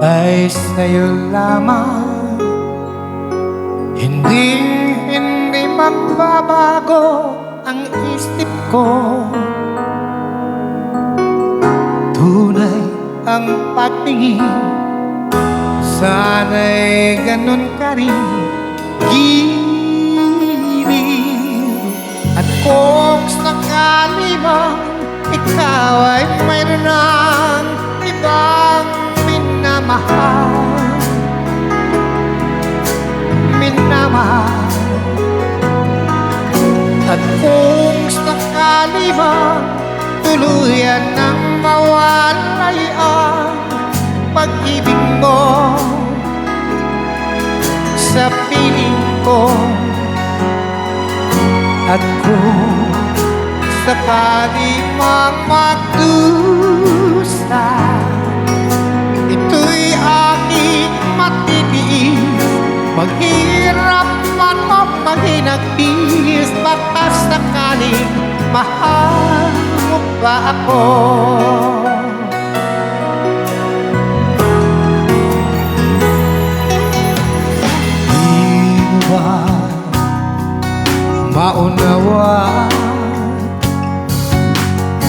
ay sa'yo lamang. Hindi magbabago ang isip ko. Tunay ang pagtingin, sana'y ganun ka rin. Giliw. At kung sakali mang ikaw ay mayroon ng ibang minamahal, at kung sakali mang tuluyan ng mawalay ang pag-ibig mo sa piling ko, at kung sakali mang magdusa, ito'y aking matitiis. Maghirap man o maghinagpis, baka sakaling mahal mo ba ako? Di mo ba maunawaan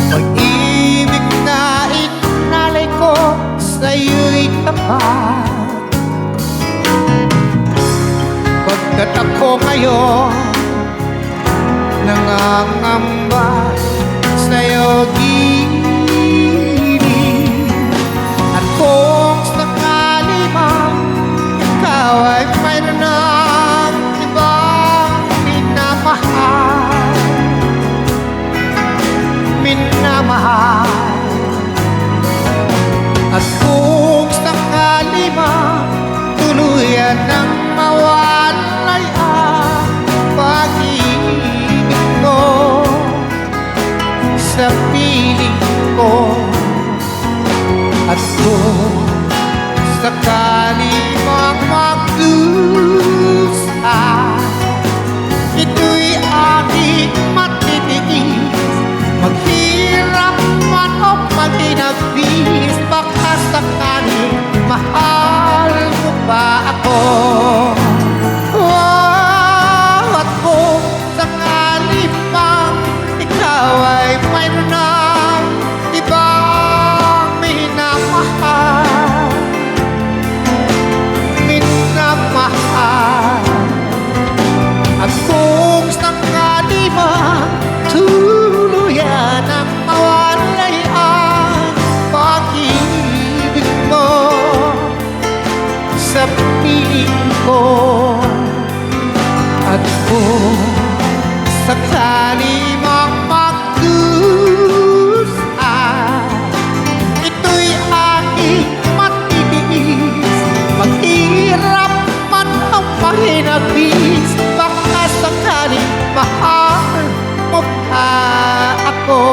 pag-ibig na inalay ko sa'yo'y tapat? Pagkat ako ngayon nangangamba sa'yo giliw. At kung sakali man ikaw ay mayroon ng ibang minamahal, at kung sakali man tuluyan ng mawalay ang pag-ibig mo sa piling ko, at kung sakali mang magdusa, ito'y aking matitiis. Maghirap man o maghinagpis, baka sakali mahal mo ba ako? At kung sakali pang ikaw ay mayroon ng ibang minamahal, at kung sakali man tuluyan ang mawalay ang pag-ibig mo sa piling ko, at kung sakali mang magdusa, ito'y aking matitiis. Maghirap man ang mahinagpis, baka sakali mahal mo pa ako.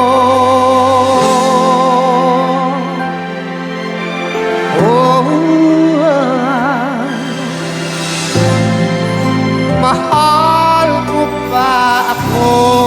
Mahal mo ba ako?